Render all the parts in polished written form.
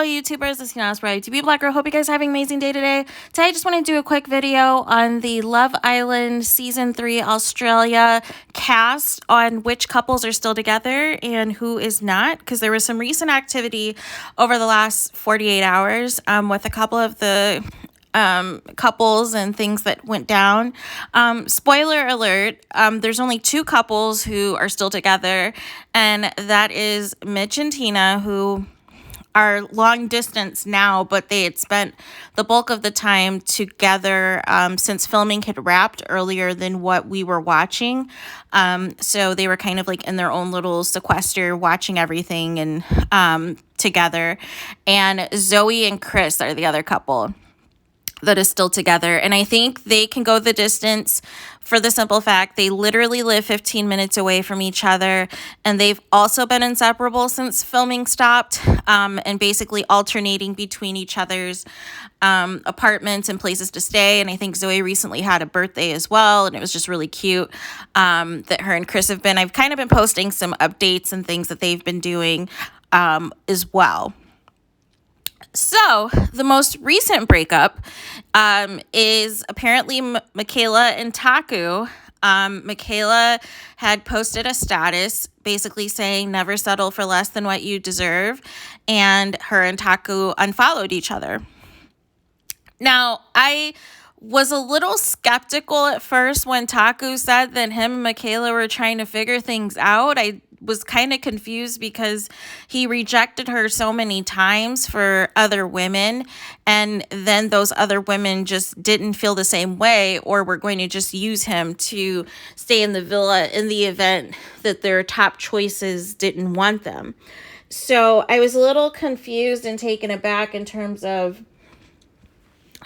Hello YouTubers, this is Kiana Sprite, to be Black Girl. Hope you guys are having an amazing day today. Today I just want to do a quick video on the Love Island Season 3 Australia cast on which couples are still together and who is not, because there was some recent activity over the last 48 hours with a couple of the couples and things that went down. Spoiler alert, there's only two couples who are still together, and that is Mitch and Tina, who are long distance now, but they had spent the bulk of the time together since filming had wrapped earlier than what we were watching. So they were kind of like in their own little sequester watching everything and together. And Zoe and Chris are the other couple that is still together. And I think they can go the distance for the simple fact they literally live 15 minutes away from each other. And they've also been inseparable since filming stopped, and basically alternating between each other's apartments and places to stay. And I think Zoe recently had a birthday as well, and it was just really cute that her and Chris have been. I've kind of been posting some updates and things that they've been doing as well. So the most recent breakup is apparently Michaela and Taku. Michaela had posted a status basically saying never settle for less than what you deserve, and her and Taku unfollowed each other. Now, I was a little skeptical at first when Taku said that him and Michaela were trying to figure things out. I was kind of confused because he rejected her so many times for other women, and then those other women just didn't feel the same way or were going to just use him to stay in the villa in the event that their top choices didn't want them. So I was a little confused and taken aback in terms of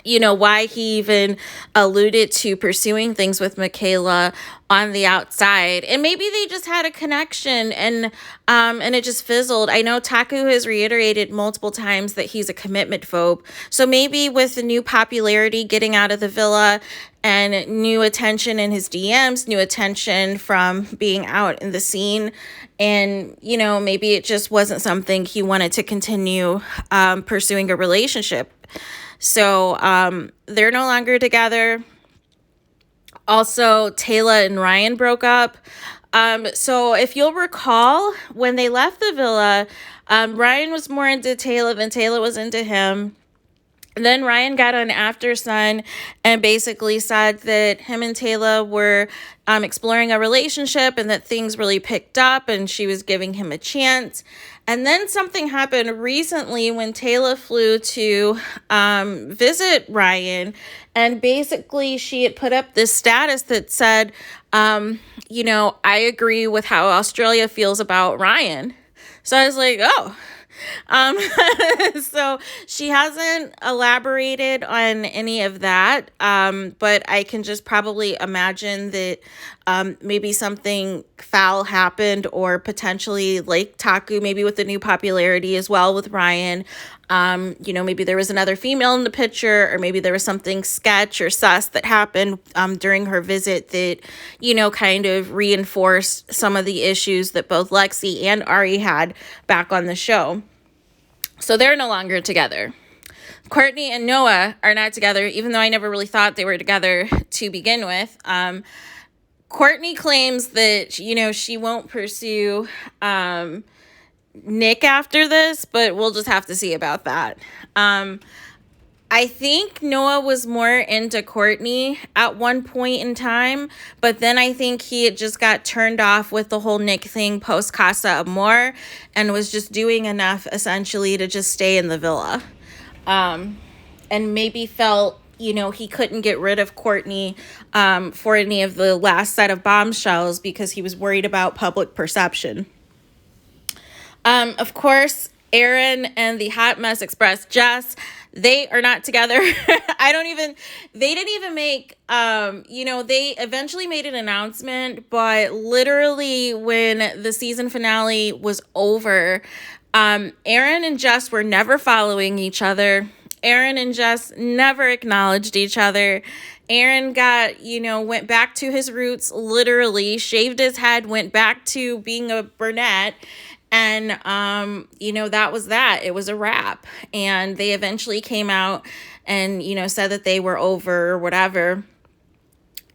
why he even alluded to pursuing things with Michaela on the outside. And maybe they just had a connection and it just fizzled. I know Taku has reiterated multiple times that he's a commitment phobe. So maybe with the new popularity getting out of the villa and new attention in his DMs, new attention from being out in the scene, and maybe it just wasn't something he wanted to continue pursuing a relationship. So they're no longer together. Also, Taylor and Ryan broke up. So if you'll recall, when they left the villa, Ryan was more into Taylor than Taylor was into him. And then Ryan got on After Sun and basically said that him and Taylor were exploring a relationship and that things really picked up and she was giving him a chance. And then something happened recently when Taylor flew to visit Ryan, and basically she had put up this status that said, I agree with how Australia feels about Ryan. So I was like, oh. So she hasn't elaborated on any of that, but I can just probably imagine that maybe something foul happened, or potentially like Taku, maybe with the new popularity as well with Ryan. Maybe there was another female in the picture, or maybe there was something sketch or sus that happened during her visit that, kind of reinforced some of the issues that both Lexi and Ari had back on the show. So they're no longer together. Courtney and Noah are not together, even though I never really thought they were together to begin with. Courtney claims that, she won't pursue Nick after this, but we'll just have to see about that. I think Noah was more into Courtney at one point in time, but then I think he had just got turned off with the whole Nick thing post Casa Amor and was just doing enough essentially to just stay in the villa. And maybe felt, he couldn't get rid of Courtney for any of the last set of bombshells because he was worried about public perception. Of course, Aaron and the Hot Mess Express Jess, they are not together. They didn't even make, they eventually made an announcement, but literally when the season finale was over, Aaron and Jess were never following each other. Aaron and Jess never acknowledged each other. Aaron went back to his roots, literally shaved his head, went back to being a brunette. And, that was that. It was a wrap. And they eventually came out and, said that they were over or whatever.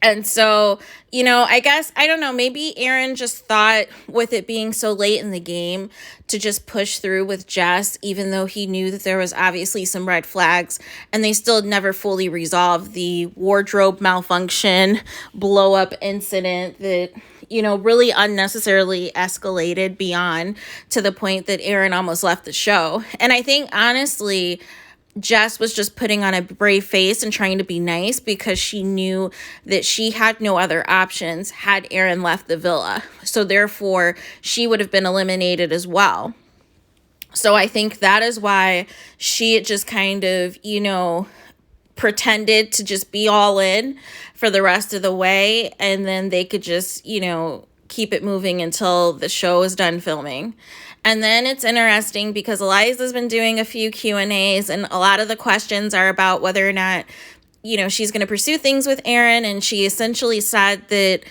And so, I guess, I don't know, maybe Aaron just thought with it being so late in the game to just push through with Jess, even though he knew that there was obviously some red flags and they still never fully resolved the wardrobe malfunction blow up incident that, really unnecessarily escalated beyond to the point that Aaron almost left the show. And I think, honestly, Jess was just putting on a brave face and trying to be nice because she knew that she had no other options had Aaron left the villa. So therefore, she would have been eliminated as well. So I think that is why she just kind of, pretended to just be all in for the rest of the way. And then they could just, keep it moving until the show is done filming. And then it's interesting because Eliza's been doing a few Q&As, and a lot of the questions are about whether or not, she's going to pursue things with Aaron. And she essentially said that,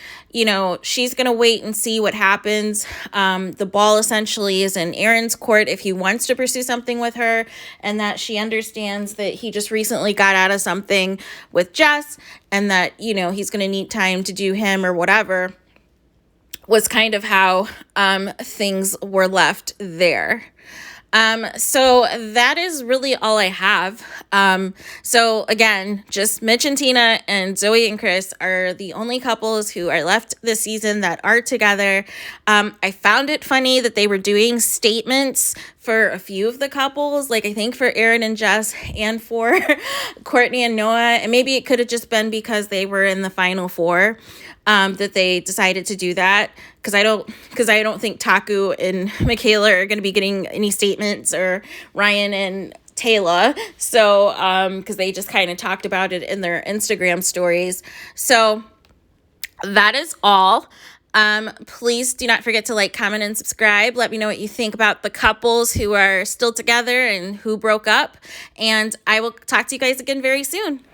she's going to wait and see what happens. The ball essentially is in Aaron's court if he wants to pursue something with her, and that she understands that he just recently got out of something with Jess and that, he's going to need time to do him or whatever, was kind of how things were left there. So that is really all I have. So again, just Mitch and Tina and Zoe and Chris are the only couples who are left this season that are together. I found it funny that they were doing statements for a few of the couples, like I think for Aaron and Jess and for Courtney and Noah. And maybe it could have just been because they were in the final four. That they decided to do that because I don't think Taku and Michaela are going to be getting any statements, or Ryan and Taylor. So because they just kind of talked about it in their Instagram stories. So that is all. Please do not forget to like, comment, and subscribe. Let me know what you think about the couples who are still together and who broke up. And I will talk to you guys again very soon.